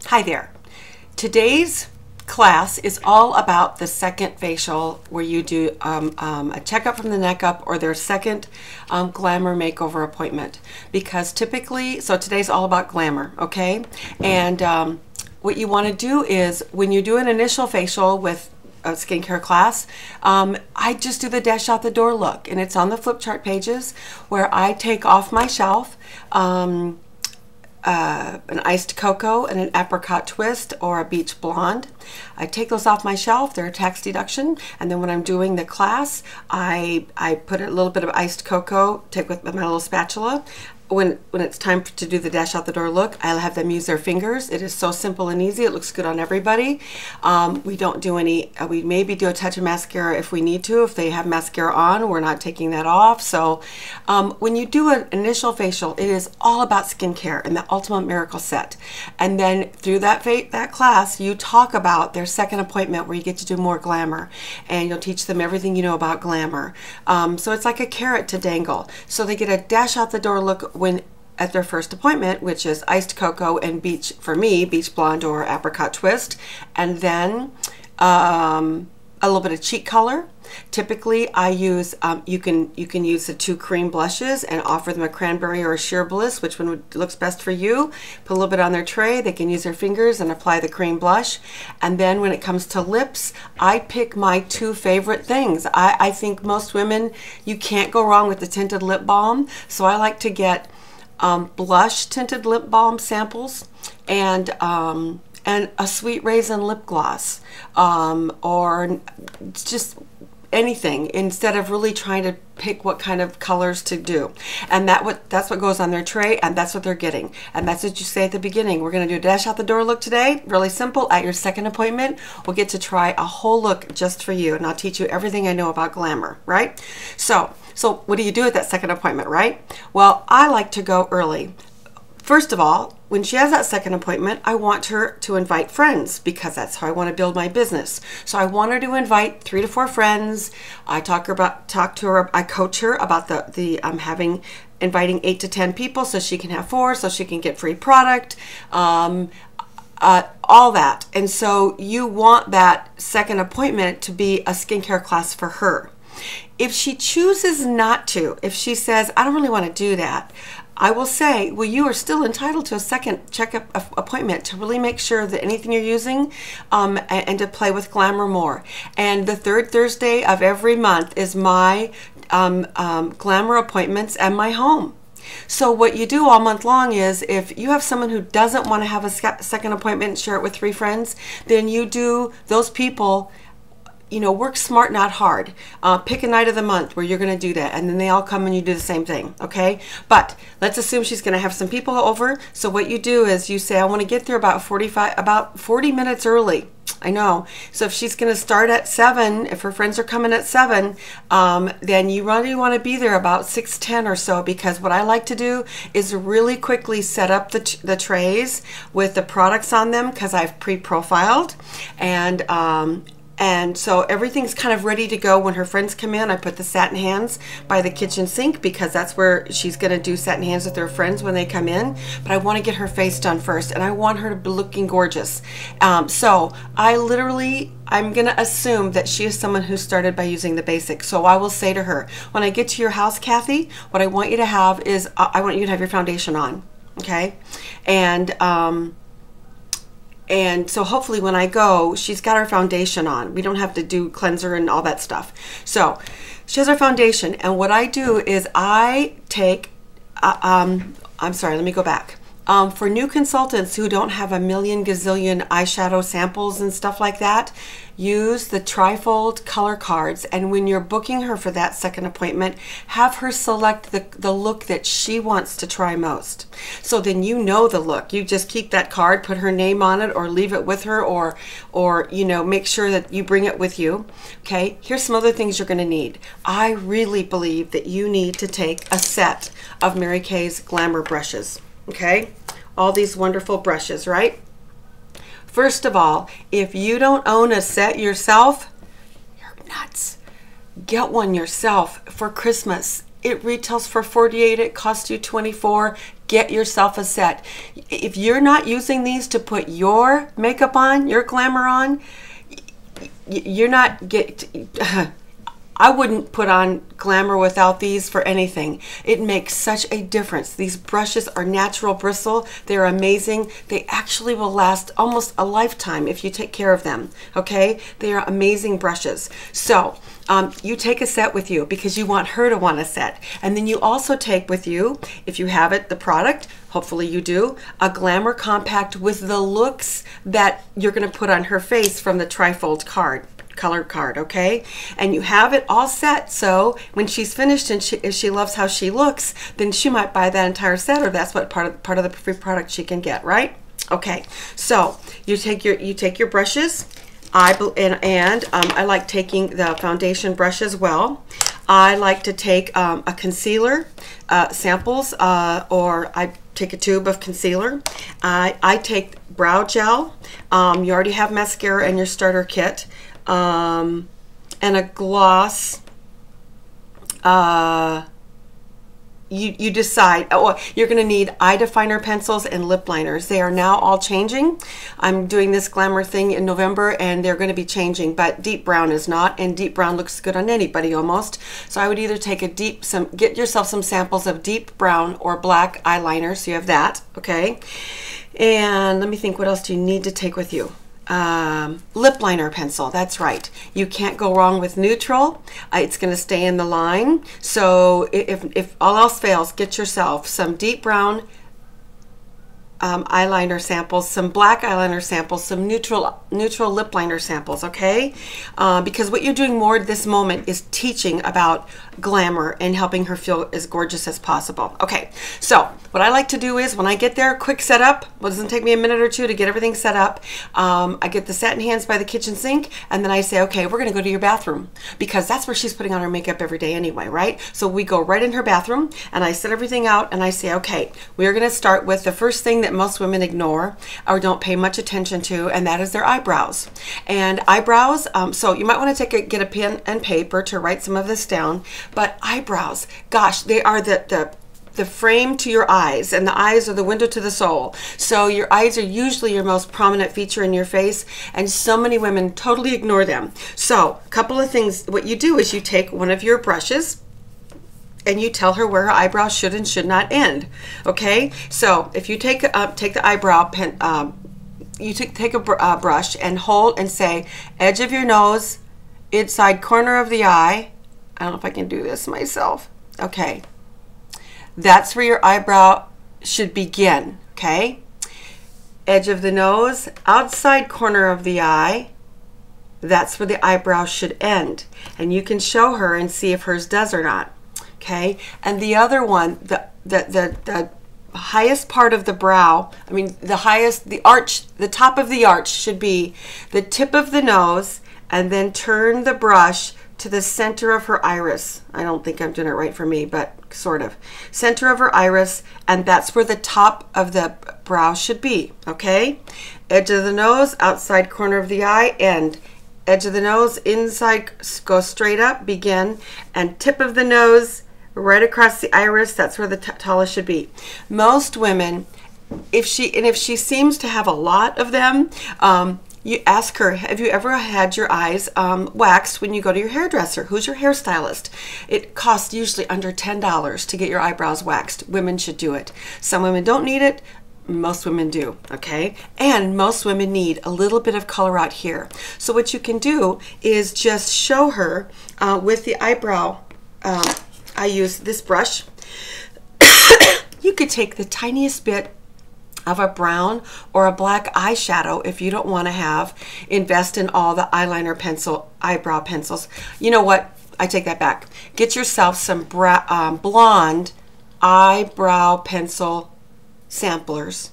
Hi there. Today's class is all about the second facial where you do a checkup from the neck up or their second glamour makeover appointment, because typically, so today's all about glamour, okay? And what you want to do is when you do an initial facial with a skincare class, I just do the dash out the door look, and it's on the flip chart pages where I take off my shelf an iced cocoa and an apricot twist or a beach blonde. I take those off my shelf, they're a tax deduction, and then when I'm doing the class, I put a little bit of iced cocoa, take with my little spatula. When it's time to do the dash out the door look, I'll have them use their fingers. It is so simple and easy. It looks good on everybody. We don't do any, we maybe do a touch of mascara if we need to. If they have mascara on, we're not taking that off. So when you do an initial facial, it is all about skincare and the ultimate miracle set. And then through that class, you talk about their second appointment where you get to do more glamour, and you'll teach them everything you know about glamour. So it's like a carrot to dangle. So they get a dash out the door look when at their first appointment, which is iced cocoa and beach, for me, beach blonde or apricot twist, and then a little bit of cheek color. Typically I use you can use the two cream blushes and offer them a cranberry or a sheer bliss, which one looks best for you. Put a little bit on their tray, they can use their fingers and apply the cream blush. And then when it comes to lips, I pick my two favorite things. I think most women, you can't go wrong with the tinted lip balm, so I like to get blush tinted lip balm samples and a sweet raisin lip gloss, or just anything, instead of really trying to pick what kind of colors to do. And that's what goes on their tray, and that's what they're getting. And that's what you say at the beginning. We're going to do a dash out the door look today. Really simple. At your second appointment, we'll get to try a whole look just for you, and I'll teach you everything I know about glamour, right? So what do you do at that second appointment, right? Well, I like to go early. First of all, when she has that second appointment, I want her to invite friends, because that's how I want to build my business. So I want her to invite 3 to 4 friends. I I coach her about inviting 8 to 10 people so she can have 4, so she can get free product, all that. And so you want that second appointment to be a skincare class for her. If she chooses not to, if she says, I don't really want to do that, I will say, well, you are still entitled to a second checkup appointment to really make sure that anything you're using and to play with glamour more. And the third Thursday of every month is my glamour appointments at my home. So what you do all month long is, if you have someone who doesn't want to have a second appointment and share it with 3 friends, then you do those people, you know, work smart, not hard. Pick a night of the month where you're going to do that, and then they all come and you do the same thing, okay? But let's assume she's going to have some people over. So what you do is you say, I want to get there about 40 minutes early. I know. So if she's going to start at 7, if her friends are coming at 7, then you really want to be there about 6:10 or so, because what I like to do is really quickly set up the trays with the products on them, because I've pre-profiled, and so everything's kind of ready to go when her friends come in. I put the satin hands by the kitchen sink, because that's where she's going to do satin hands with her friends when they come in. But I want to get her face done first, and I want her to be looking gorgeous. So I'm going to assume that she is someone who started by using the basics. So I will say to her, when I get to your house, Kathy, what I want you to have is, I want you to have your foundation on, okay? And so hopefully when I go, she's got her foundation on. We don't have to do cleanser and all that stuff. So she has her foundation. And what I do is I take, I'm sorry, let me go back. For new consultants who don't have a million gazillion eyeshadow samples and stuff like that, use the trifold color cards, and when you're booking her for that second appointment, have her select the look that she wants to try most. So then you know the look. You just keep that card, put her name on it, or leave it with her, or you know, make sure that you bring it with you. Okay, here's some other things you're going to need. I really believe that you need to take a set of Mary Kay's glamour brushes. Okay, all these wonderful brushes, right? First of all, if you don't own a set yourself, you're nuts. Get one yourself for Christmas. It retails for $48. It costs you $24. Get yourself a set. If you're not using these to put your makeup on, your glamour on, you're not I wouldn't put on glamour without these for anything. It makes such a difference. These brushes are natural bristle. They're amazing. They actually will last almost a lifetime if you take care of them, okay? They are amazing brushes. So you take a set with you because you want her to want a set. And then you also take with you, if you have it, the product, hopefully you do, a Glamour Compact with the looks that you're gonna put on her face from the trifold colored card, okay? And you have it all set, so when she's finished and if she loves how she looks, then she might buy that entire set, or that's what part of the free product she can get, right? Okay, so you take your brushes. I like taking the foundation brush as well. I like to take a concealer samples, or I take a tube of concealer. I take brow gel. You already have mascara in your starter kit. And a gloss. You decide. Oh, you're going to need eye definer pencils and lip liners. They are now all changing. I'm doing this glamour thing in November, and they're going to be changing, but deep brown is not, and deep brown looks good on anybody almost. So I would either take get yourself some samples of deep brown or black eyeliner, so you have that, okay? And let me think, what else do you need to take with you? Lip liner pencil, that's right. You can't go wrong with neutral. It's going to stay in the line. So if all else fails, get yourself some deep brown eyeliner samples, some black eyeliner samples, some neutral lip liner samples, okay? Because what you're doing more at this moment is teaching about glamour and helping her feel as gorgeous as possible. Okay, so what I like to do is when I get there, quick setup. Well, it doesn't take me a minute or two to get everything set up. I get the satin hands by the kitchen sink, and then I say, okay, we're gonna go to your bathroom, because that's where she's putting on her makeup every day anyway, right? So we go right in her bathroom, and I set everything out, and I say, okay, we're gonna start with the first thing that most women ignore or don't pay much attention to, and that is their eyebrows. And eyebrows, so you might want to get a pen and paper to write some of this down, but eyebrows, gosh, they are the frame to your eyes, and the eyes are the window to the soul. So your eyes are usually your most prominent feature in your face, and so many women totally ignore them. So a couple of things, what you do is you take one of your brushes, and you tell her where her eyebrows should and should not end. Okay, so if you take the eyebrow pen, you take a brush and hold and say edge of your nose, inside corner of the eye. I don't know if I can do this myself. Okay, that's where your eyebrow should begin. Okay, edge of the nose, outside corner of the eye. That's where the eyebrow should end, and you can show her and see if hers does or not. Okay, and the other one, the highest part of the brow, I mean the arch, the top of the arch should be the tip of the nose, and then turn the brush to the center of her iris. I don't think I'm doing it right for me, but sort of. Center of her iris, and that's where the top of the brow should be, okay? Edge of the nose, outside corner of the eye, end. Edge of the nose, inside, go straight up, begin, and tip of the nose, right across the iris, that's where the tallest should be. Most women, if she seems to have a lot of them, you ask her, have you ever had your eyes waxed when you go to your hairdresser? Who's your hairstylist? It costs usually under $10 to get your eyebrows waxed. Women should do it. Some women don't need it. Most women do, okay? And most women need a little bit of color out here. So what you can do is just show her with the eyebrow. I use this brush. You could take the tiniest bit of a brown or a black eyeshadow if you don't want to invest in all the eyebrow pencils. You know what? I take that back. Get yourself some blonde eyebrow pencil samplers,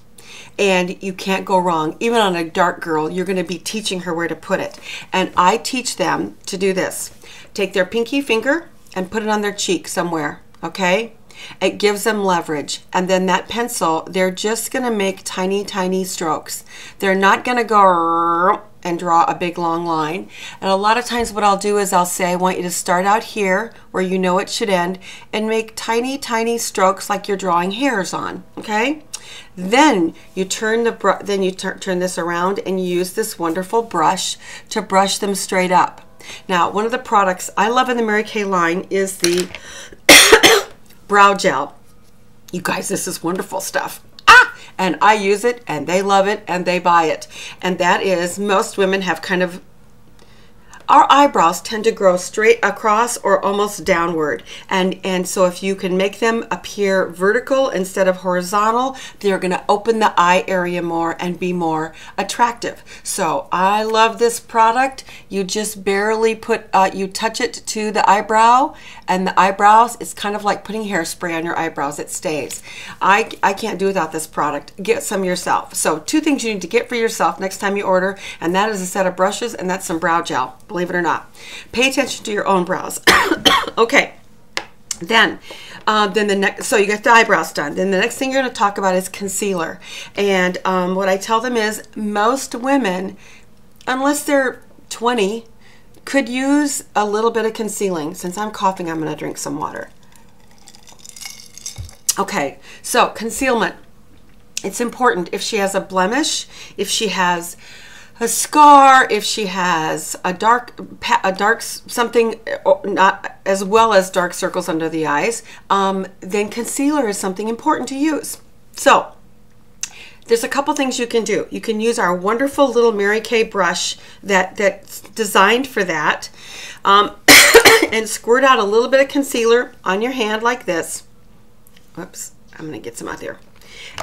and you can't go wrong. Even on a dark girl, you're going to be teaching her where to put it. And I teach them to do this. Take their pinky finger and put it on their cheek somewhere, okay? It gives them leverage. And then that pencil, they're just going to make tiny, tiny strokes. They're not going to go and draw a big long line. And a lot of times what I'll do is I'll say, I want you to start out here where you know it should end and make tiny, tiny strokes like you're drawing hairs on, okay? Then you turn turn this around and you use this wonderful brush to brush them straight up. Now, one of the products I love in the Mary Kay line is the brow gel. You guys, this is wonderful stuff. And I use it and they love it and they buy it. And that is, most women have kind of, our eyebrows tend to grow straight across or almost downward. And so if you can make them appear vertical instead of horizontal, they're going to open the eye area more and be more attractive. So I love this product. You just barely put, you touch it to the eyebrow, and the eyebrows, it's kind of like putting hairspray on your eyebrows. It stays. I can't do without this product. Get some yourself. So 2 things you need to get for yourself next time you order, and that is a set of brushes and that's some brow gel. Believe it or not. Pay attention to your own brows. Okay. Then the next, so you get the eyebrows done. Then the next thing you're going to talk about is concealer. And what I tell them is most women, unless they're 20, could use a little bit of concealing. Since I'm coughing, I'm going to drink some water. Okay, so concealment. It's important if she has a blemish, if she has a scar, if she has a dark something, not as well as dark circles under the eyes, then concealer is something important to use. So there's a couple things you can do. You can use our wonderful little Mary Kay brush that's designed for that, and squirt out a little bit of concealer on your hand like this. Whoops, I'm gonna get some out there.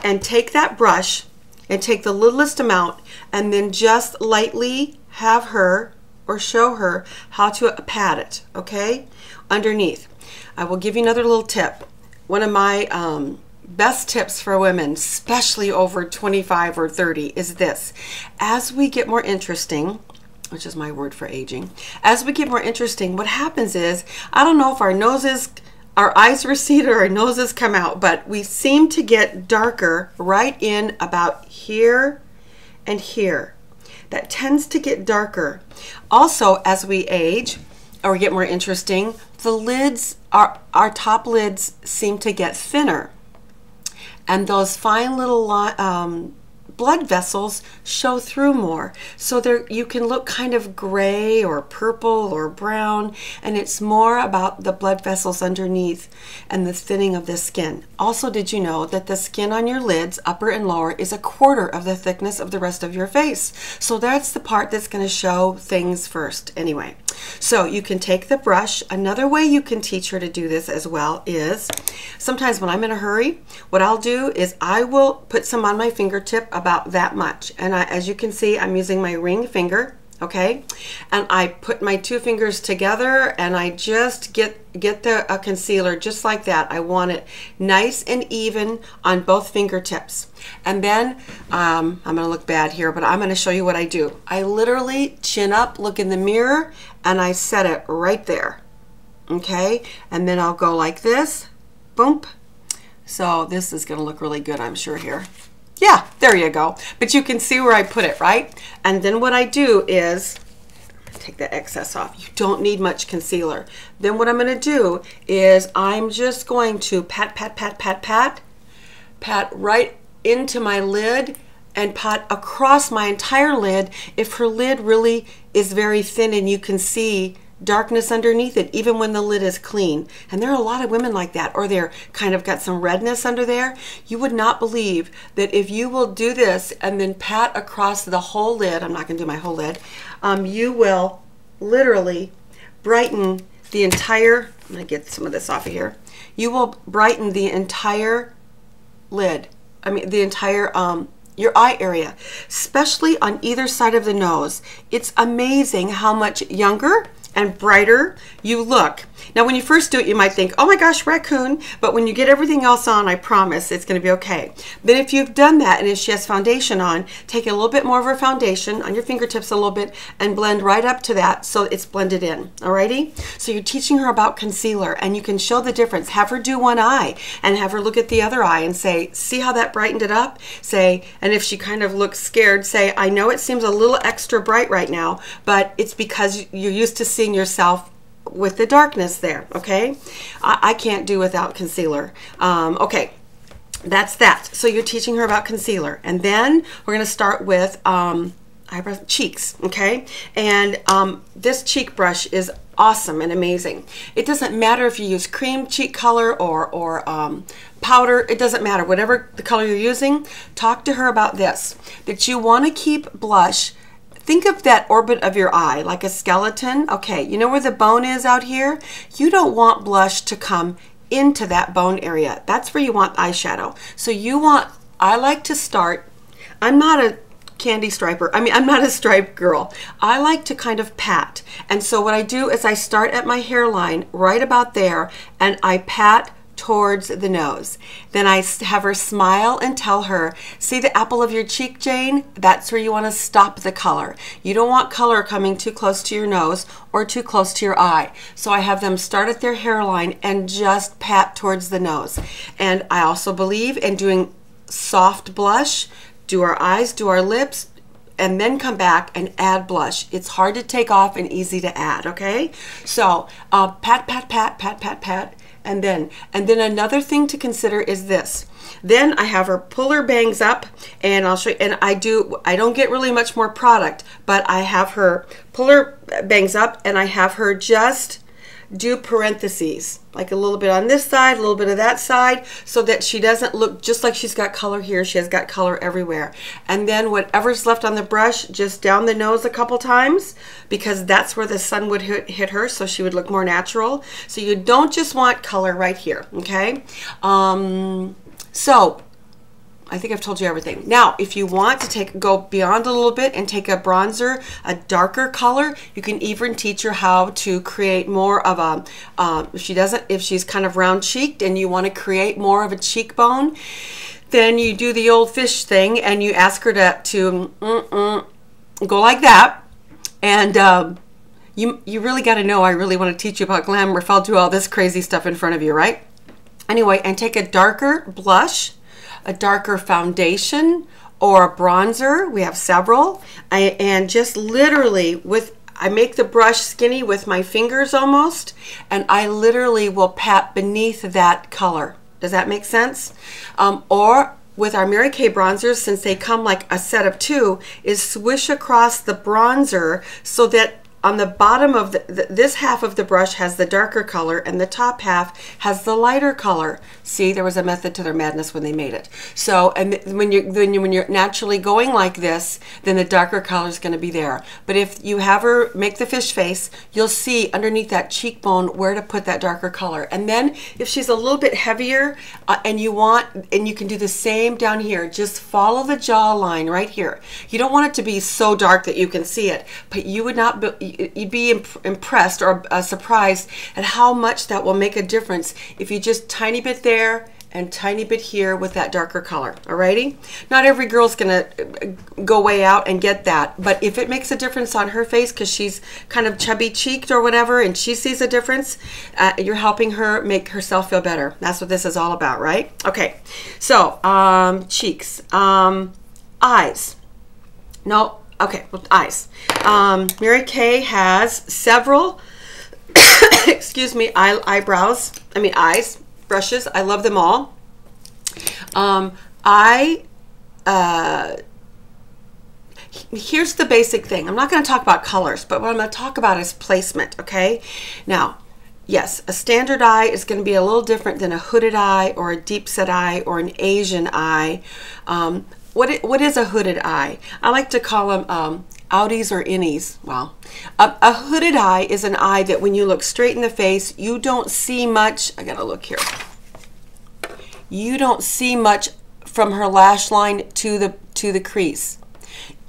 And take that brush and take the littlest amount and then just lightly have her or show her how to pat it, okay, underneath. I will give you another little tip. One of my best tips for women, especially over 25 or 30, is this. As we get more interesting, which is my word for aging, as we get more interesting, what happens is, I don't know if our eyes recede or our noses come out, but we seem to get darker right in about here and here. That tends to get darker. Also, as we age or get more interesting, the lids, our top lids seem to get thinner. And those fine little blood vessels show through more. So you can look kind of gray or purple or brown, and it's more about the blood vessels underneath and the thinning of the skin. Also, did you know that the skin on your lids, upper and lower, is 1/4 of the thickness of the rest of your face? So that's the part that's going to show things first. Anyway, so you can take the brush. Another way you can teach her to do this as well is, sometimes when I'm in a hurry, what I'll do is I will put some on my fingertip, about that much, and as you can see, I'm using my ring finger, okay, and I put my 2 fingers together and I just get the concealer just like that. I want it nice and even on both fingertips. And then I'm gonna look bad here, but I'm gonna show you what I do. I literally chin up, look in the mirror, and I set it right there, okay, and then I'll go like this, boom. So this is gonna look really good, I'm sure, here. Yeah, there you go. But you can see where I put it, right? And then what I do is, take the excess off. You don't need much concealer. Then what I'm going to do is I'm just going to pat right into my lid and pat across my entire lid. If her lid really is very thin and you can see darkness underneath it, even when the lid is clean. And there are a lot of women like that, or they're kind of got some redness under there. You would not believe that if you will do this and then pat across the whole lid, I'm not going to do my whole lid, you will literally brighten the entire, I'm going to get some of this off of here, you will brighten the entire lid, I mean the entire your eye area, especially on either side of the nose. It's amazing how much younger and brighter you look. Now, when you first do it, you might think, oh my gosh, raccoon, but when you get everything else on, I promise it's going to be okay. Then if you've done that and if she has foundation on, take a little bit more of her foundation on your fingertips a little bit and blend right up to that so it's blended in, alrighty? So you're teaching her about concealer, and you can show the difference. Have her do one eye and have her look at the other eye and say, see how that brightened it up? Say, and if she kind of looks scared, say, I know it seems a little extra bright right now, but it's because you're used to seeing yourself with the darkness there, okay? I can't do without concealer. Okay, that's that. So you're teaching her about concealer. And then we're going to start with eyebrows, cheeks, okay? And this cheek brush is awesome and amazing. It doesn't matter if you use cream cheek color or powder. It doesn't matter. Whatever the color you're using, talk to her about this, that you want to keep blush. Think of that orbit of your eye like a skeleton. Okay, you know where the bone is out here? You don't want blush to come into that bone area. That's where you want eyeshadow. So you want, I like to start, I'm not a candy striper. I mean, I'm not a stripe girl. I like to kind of pat. And so what I do is I start at my hairline right about there and I pat towards the nose. Then I have her smile and tell her, see the apple of your cheek, Jane? That's where you want to stop the color. You don't want color coming too close to your nose or too close to your eye. So I have them start at their hairline and just pat towards the nose. And I also believe in doing soft blush, do our eyes, do our lips, and then come back and add blush. It's hard to take off and easy to add, okay? So pat, pat, pat, pat, pat, pat. And then another thing to consider is this. Then I have her pull her bangs up, and I'll show you, and I don't get really much more product, but I have her pull her bangs up and I have her just do parentheses, like a little bit on this side, a little bit of that side, so that she doesn't look just like she's got color here. She has got color everywhere. And then whatever's left on the brush, just down the nose a couple times, because that's where the sun would hit her, so she would look more natural. So you don't just want color right here, okay? So I think I've told you everything. Now, if you want to go beyond a little bit and take a bronzer, a darker color, you can even teach her how to create more of a, if she's kind of round cheeked and you want to create more of a cheekbone, then you do the old fish thing and you ask her to go like that. And you really got to know, I really want to teach you about glamour if I'll do all this crazy stuff in front of you, right? Anyway, and take a darker blush, a darker foundation, or a bronzer. We have several. And just literally I make the brush skinny with my fingers almost, and I literally will pat beneath that color. Does that make sense? Or with our Mary Kay bronzers, since they come like a set of two, is swish across the bronzer so that on the bottom of this half of the brush has the darker color and the top half has the lighter color. See, there was a method to their madness when they made it. So, and when you're naturally going like this, then the darker color is going to be there. But if you have her make the fish face, you'll see underneath that cheekbone where to put that darker color. And then if she's a little bit heavier and you can do the same down here, just follow the jawline right here. You don't want it to be so dark that you can see it, but you would not you'd be impressed or surprised at how much that will make a difference if you just tiny bit there and tiny bit here with that darker color. Alrighty? Not every girl's gonna go way out and get that, but if it makes a difference on her face because she's kind of chubby cheeked or whatever and she sees a difference, you're helping her make herself feel better. That's what this is all about, right? Okay, so cheeks, eyes. No. Okay, well, eyes. Mary Kay has several, excuse me, eyes brushes. I love them all. Here's the basic thing. I'm not going to talk about colors, but what I'm going to talk about is placement, okay? Now, yes, a standard eye is going to be a little different than a hooded eye or a deep set eye or an Asian eye. What is a hooded eye? I like to call them outies or innies. Well, a hooded eye is an eye that when you look straight in the face, you don't see much. I gotta look here. You don't see much from her lash line to the crease.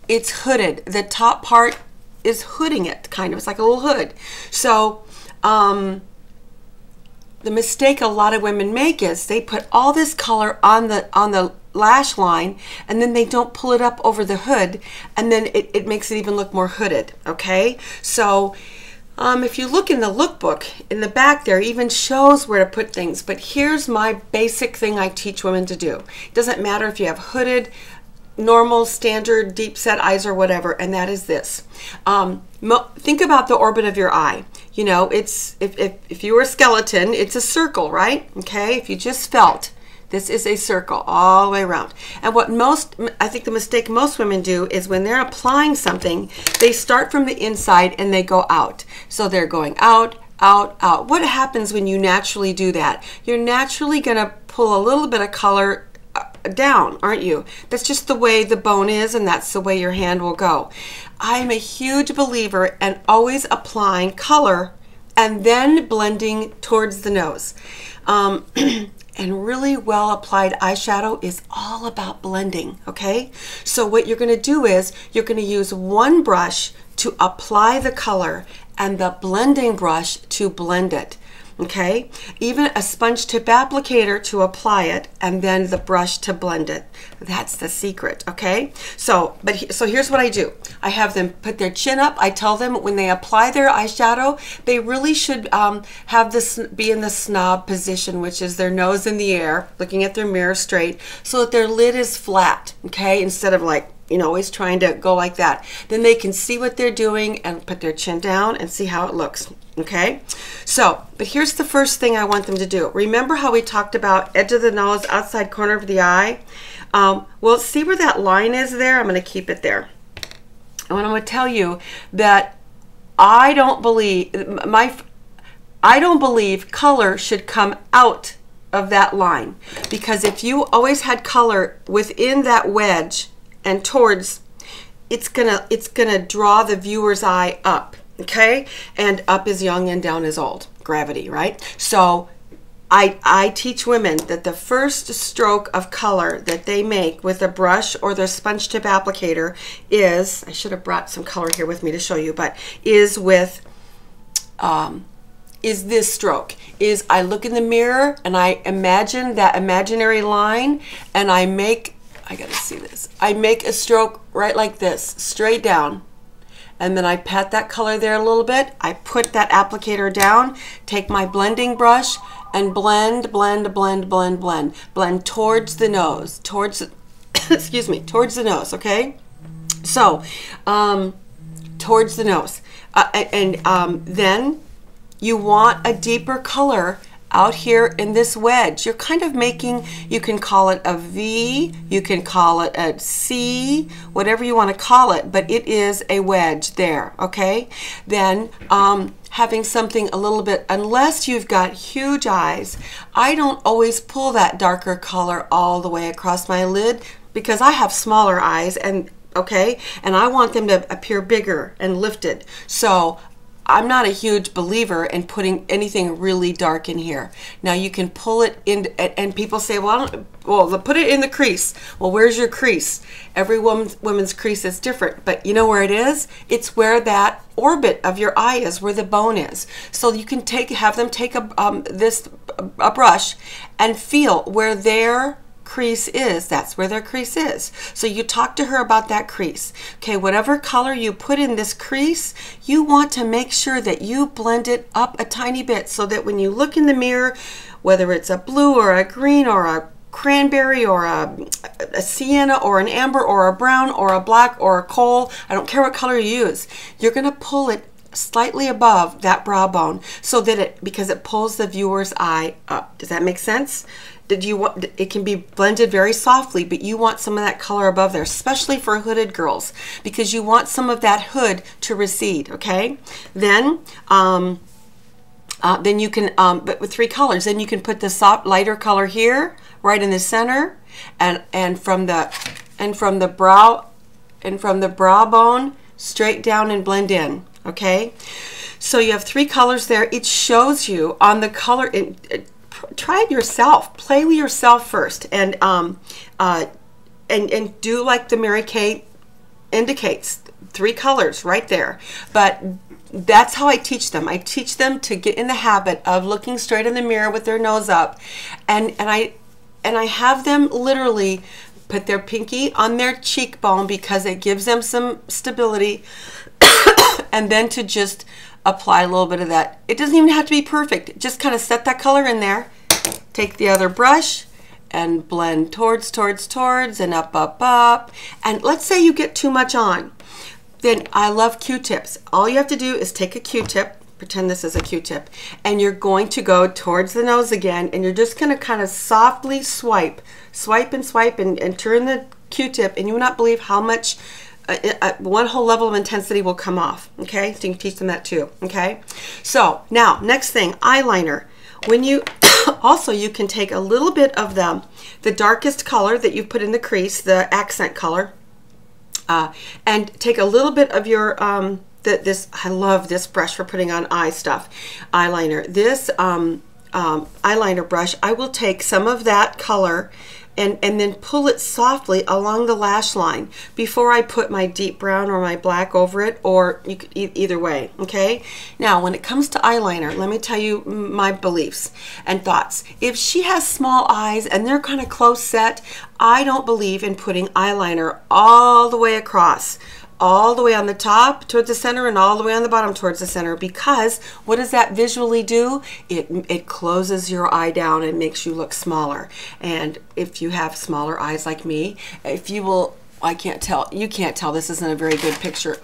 It's hooded. The top part is hooding it, kind of. It's like a little hood. So the mistake a lot of women make is they put all this color on the lash line, and then they don't pull it up over the hood, and then it makes it even look more hooded. Okay, so if you look in the lookbook in the back there, it even shows where to put things. But here's my basic thing I teach women to do. It doesn't matter if you have hooded, normal, standard, deep set eyes or whatever, and that is this. Think about the orbit of your eye. You know, it's if you were a skeleton, it's a circle, right? Okay, if you just felt, this is a circle all the way around. And what I think the mistake most women do is when they're applying something, they start from the inside and they go out. So they're going out, out, out. What happens when you naturally do that? You're naturally gonna pull a little bit of color down, aren't you? That's just the way the bone is, and that's the way your hand will go. I'm a huge believer in always applying color and then blending towards the nose. And really well applied eyeshadow is all about blending, okay? So what you're going to do is you're going to use one brush to apply the color and the blending brush to blend it. Okay, even a sponge tip applicator to apply it, and then the brush to blend it. That's the secret. Okay, so here's what I do. I have them put their chin up. I tell them when they apply their eyeshadow, they really should have this be in the snob position, which is their nose in the air, looking at their mirror straight, so that their lid is flat. Okay, instead of like, you know, always trying to go like that. Then they can see what they're doing and put their chin down and see how it looks. Okay, so, but here's the first thing I want them to do. Remember how we talked about edge of the nose, outside corner of the eye? Well, see where that line is there? I'm going to keep it there. And I'm going to tell you that I don't believe color should come out of that line, because if you always had color within that wedge and towards, it's gonna draw the viewer's eye up. Okay, and up is young and down is old, gravity, right? So I teach women that the first stroke of color that they make with a brush or their sponge tip applicator is, I should have brought some color here with me to show you, but is with is this stroke. Is I look in the mirror and I imagine that imaginary line, and I gotta see this, I make a stroke right like this, straight down. And then I pat that color there a little bit. I put that applicator down, take my blending brush, and blend, blend, blend, blend, blend. Blend towards the nose, towards, excuse me, towards the nose, okay? So, towards the nose. Then you want a deeper color out here in this wedge. You're kind of making, you can call it a V, you can call it a C, whatever you want to call it, but it is a wedge there, okay? Then having something a little bit, unless you've got huge eyes, I don't always pull that darker color all the way across my lid, because I have smaller eyes, and okay, and I want them to appear bigger and lifted. So I'm not a huge believer in putting anything really dark in here. Now you can pull it in, and people say, well, put it in the crease. Well, where's your crease? Every woman's crease is different, but you know where it is? It's where that orbit of your eye is, where the bone is. So you can have them take a brush and feel where their crease is. That's where their crease is. So you talk to her about that crease. Okay, whatever color you put in this crease, you want to make sure that you blend it up a tiny bit, so that when you look in the mirror, whether it's a blue or a green or a cranberry or a sienna or an amber or a brown or a black or a coal, I don't care what color you use, you're going to pull it slightly above that brow bone, so that because it pulls the viewer's eye up. Does that make sense? It can be blended very softly, but you want some of that color above there, especially for hooded girls, because you want some of that hood to recede. Okay, then you can, but with 3 colors, then you can put the soft lighter color here, right in the center, and from the brow bone straight down and blend in. Okay, so you have 3 colors there. It shows you on the color. Try it yourself. Play with yourself first, and do like the Mary Kay indicates 3 colors right there. But that's how I teach them. I teach them to get in the habit of looking straight in the mirror with their nose up, and I have them literally put their pinky on their cheekbone because it gives them some stability, and then to just apply a little bit of that. It doesn't even have to be perfect. Just kind of set that color in there. Take the other brush and blend towards, and up. And let's say you get too much on. Then I love Q-tips. All you have to do is take a Q-tip, pretend this is a Q-tip, and you're going to go towards the nose again, and you're just going to kind of softly swipe and turn the Q-tip, and you will not believe how much one whole level of intensity will come off. Okay, so you can teach them that too. Okay, so now next thing, eyeliner. When you also, you can take a little bit of the darkest color that you put in the crease, the accent color, and take a little bit of your I love this brush for putting on eyeliner. This eyeliner brush, I will take some of that color and then pull it softly along the lash line before I put my deep brown or my black over it, or you could either way. Okay, now when it comes to eyeliner, let me tell you my beliefs and thoughts. If she has small eyes and they're kind of close set, I don't believe in putting eyeliner all the way across, all the way on the top towards the center and all the way on the bottom towards the center, because what does that visually do? It closes your eye down and makes you look smaller. And if you have smaller eyes like me, if you will, I can't tell, you can't tell, this isn't a very good picture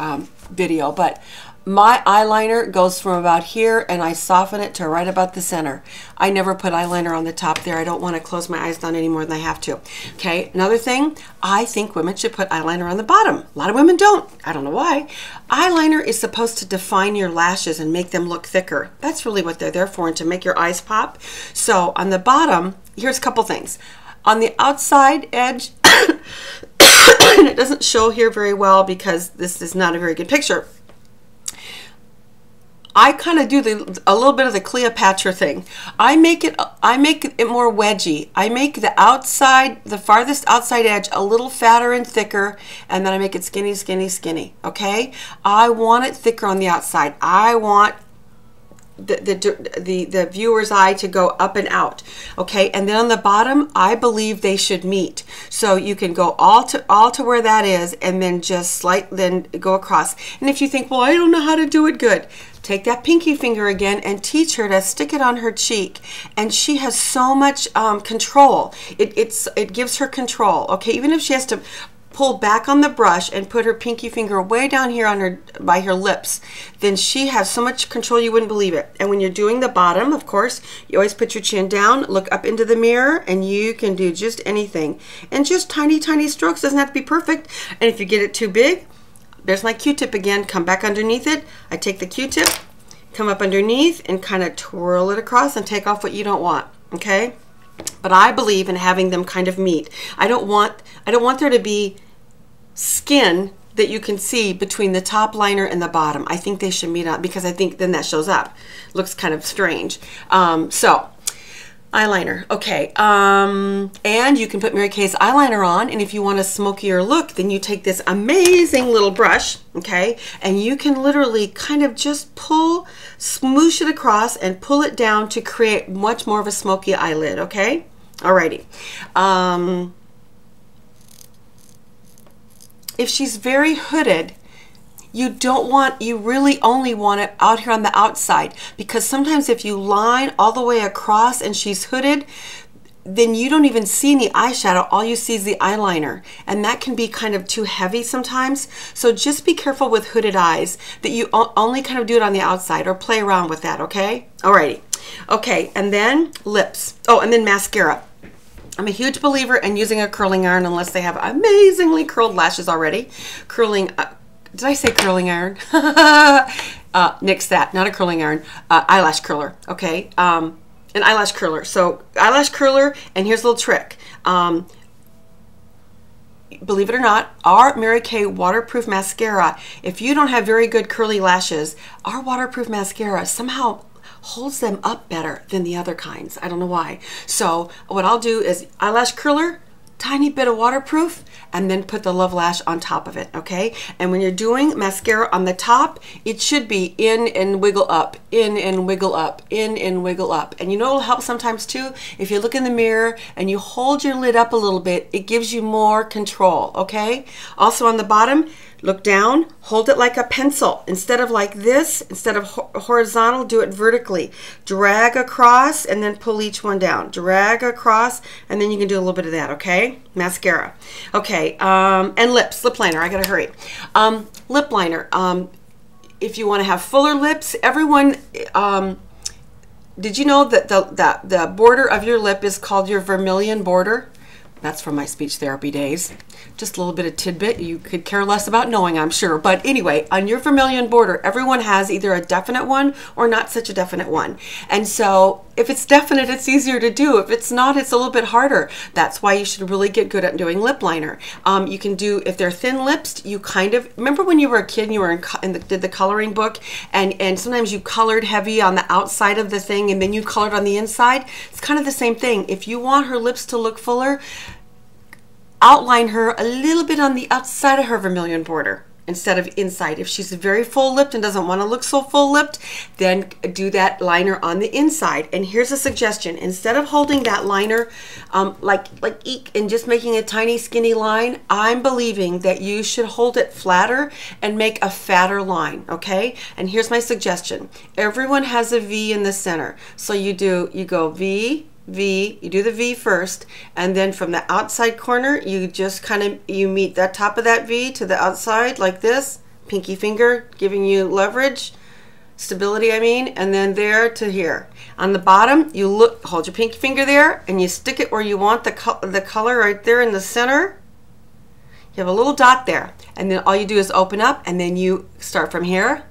video, but my eyeliner goes from about here and I soften it to right about the center. I never put eyeliner on the top there. I don't want to close my eyes down any more than I have to. Okay, another thing, I think women should put eyeliner on the bottom. A lot of women don't. I don't know why. Eyeliner is supposed to define your lashes and make them look thicker. That's really what they're there for, and to make your eyes pop. So on the bottom, here's a couple things. On the outside edge, and it doesn't show here very well because this is not a very good picture, I kind of do a little bit of the Cleopatra thing. I make it more wedgy. I make the outside, the farthest outside edge, a little fatter and thicker, and then I make it skinny. Okay? I want it thicker on the outside. I want the viewer's eye to go up and out. Okay, and then on the bottom, I believe they should meet. So you can go all to where that is, and then just then go across. And if you think, well, I don't know how to do it good, take that pinky finger again and teach her to stick it on her cheek. And she has so much control. It gives her control. Okay, even if she has to pull back on the brush and put her pinky finger way down here on by her lips, then she has so much control you wouldn't believe it. And when you're doing the bottom, of course, you always put your chin down, look up into the mirror, and you can do just anything. And just tiny strokes, doesn't have to be perfect. And if you get it too big, there's my Q-tip again, come back underneath it. I take the Q-tip, come up underneath, and kind of twirl it across and take off what you don't want. Okay? But I believe in having them kind of meet. I don't want there to be skin that you can see between the top liner and the bottom. I think they should meet up, because I think then that shows up. Looks kind of strange. So eyeliner, okay, and you can put Mary Kay's eyeliner on, and if you want a smokier look, then you take this amazing little brush, okay, and you can literally kind of just smoosh it across and pull it down to create much more of a smoky eyelid. Okay, alrighty. If she's very hooded, you really only want it out here on the outside, because sometimes if you line all the way across and she's hooded, then you don't even see any eyeshadow. All you see is the eyeliner, and that can be kind of too heavy sometimes. So just be careful with hooded eyes that you only kind of do it on the outside, or play around with that. Okay, alrighty. Okay, and then lips. Oh, and then mascara. I'm a huge believer in using a curling iron unless they have amazingly curled lashes already. Curling, did I say curling iron? Nix that, not a curling iron, eyelash curler, okay? An eyelash curler. So eyelash curler, and here's a little trick. Believe it or not, our Mary Kay waterproof mascara, if you don't have very good curly lashes, our waterproof mascara somehow holds them up better than the other kinds. I don't know why. So what I'll do is eyelash curler, tiny bit of waterproof, and then put the Love Lash on top of it, okay? And when you're doing mascara on the top, it should be in and wiggle up, in and wiggle up, in and wiggle up. And you know it'll help sometimes too? If you look in the mirror and you hold your lid up a little bit, it gives you more control, okay? Also on the bottom, look down, hold it like a pencil. Instead of like this, instead of horizontal, do it vertically. Drag across and then pull each one down. Drag across, and then you can do a little bit of that, okay? Mascara. Okay, and lips, lip liner, I gotta hurry. Lip liner, if you wanna have fuller lips, everyone, did you know that the border of your lip is called your vermilion border? That's from my speech therapy days. Just a little bit of tidbit you could care less about knowing, I'm sure. But anyway, on your vermilion border, everyone has either a definite one or not such a definite one. And so if it's definite, it's easier to do. If it's not, it's a little bit harder. That's why you should really get good at doing lip liner. You can do, if they're thin lips, you kind of, remember when you were a kid and you were did the coloring book and sometimes you colored heavy on the outside of the thing and then you colored on the inside? It's kind of the same thing. If you want her lips to look fuller, outline her a little bit on the outside of her vermilion border instead of inside. If she's very full-lipped and doesn't want to look so full-lipped, then do that liner on the inside. And here's a suggestion. Instead of holding that liner like eek and just making a tiny skinny line, I'm believing that you should hold it flatter and make a fatter line, okay? And here's my suggestion. Everyone has a V in the center. So you go V, V, you do the V first, and then from the outside corner, you just you meet that top of that V to the outside like this, pinky finger giving you leverage, stability I mean, and then there to here. On the bottom, you hold your pinky finger there, and you stick it where you want the color right there in the center. You have a little dot there, and then all you do is open up, and then you start from here,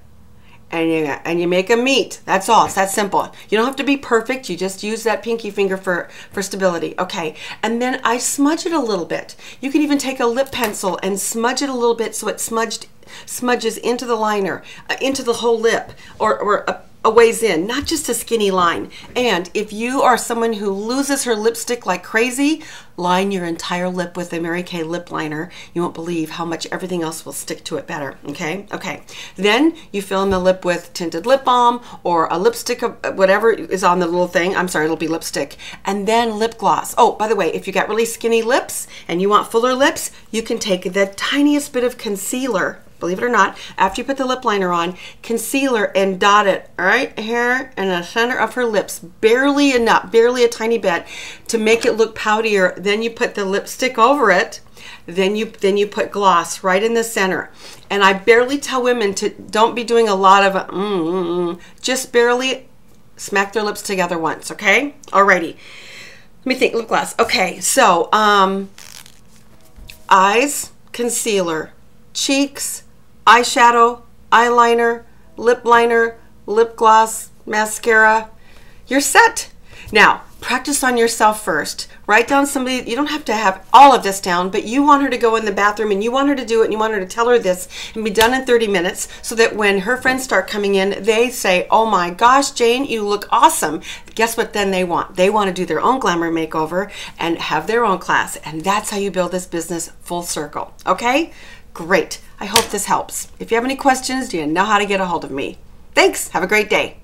and you make them meet. That's all. It's that simple. You don't have to be perfect. You just use that pinky finger for stability. Okay. And then I smudge it a little bit. You can even take a lip pencil and smudge it a little bit so it smudges into the liner, into the whole lip, or a ways in, not just a skinny line. And if you are someone who loses her lipstick like crazy, line your entire lip with a Mary Kay lip liner. You won't believe how much everything else will stick to it better, okay? Okay. Then you fill in the lip with tinted lip balm or a lipstick, whatever is on the little thing. I'm sorry, it'll be lipstick. And then lip gloss. Oh, by the way, if you got really skinny lips and you want fuller lips, you can take the tiniest bit of concealer, believe it or not, after you put the lip liner on, concealer, and dot it right here in the center of her lips, barely enough, barely a tiny bit, to make it look poutier. Then you put the lipstick over it. Then you put gloss right in the center. And I barely tell women to don't be doing a lot of just barely smack their lips together once, okay? Alrighty. Let me think, lip gloss. Okay, so eyes, concealer, cheeks, eyeshadow, eyeliner, lip liner, lip gloss, mascara. You're set. Now, practice on yourself first. Write down somebody, you don't have to have all of this down, but you want her to go in the bathroom and you want her to do it and you want her to tell her this and be done in 30 minutes so that when her friends start coming in, they say, oh my gosh, Jane, you look awesome. Guess what then they want? They want to do their own glamour makeover and have their own class. And that's how you build this business full circle. Okay? Great. I hope this helps. If you have any questions, you know how to get a hold of me. Thanks. Have a great day.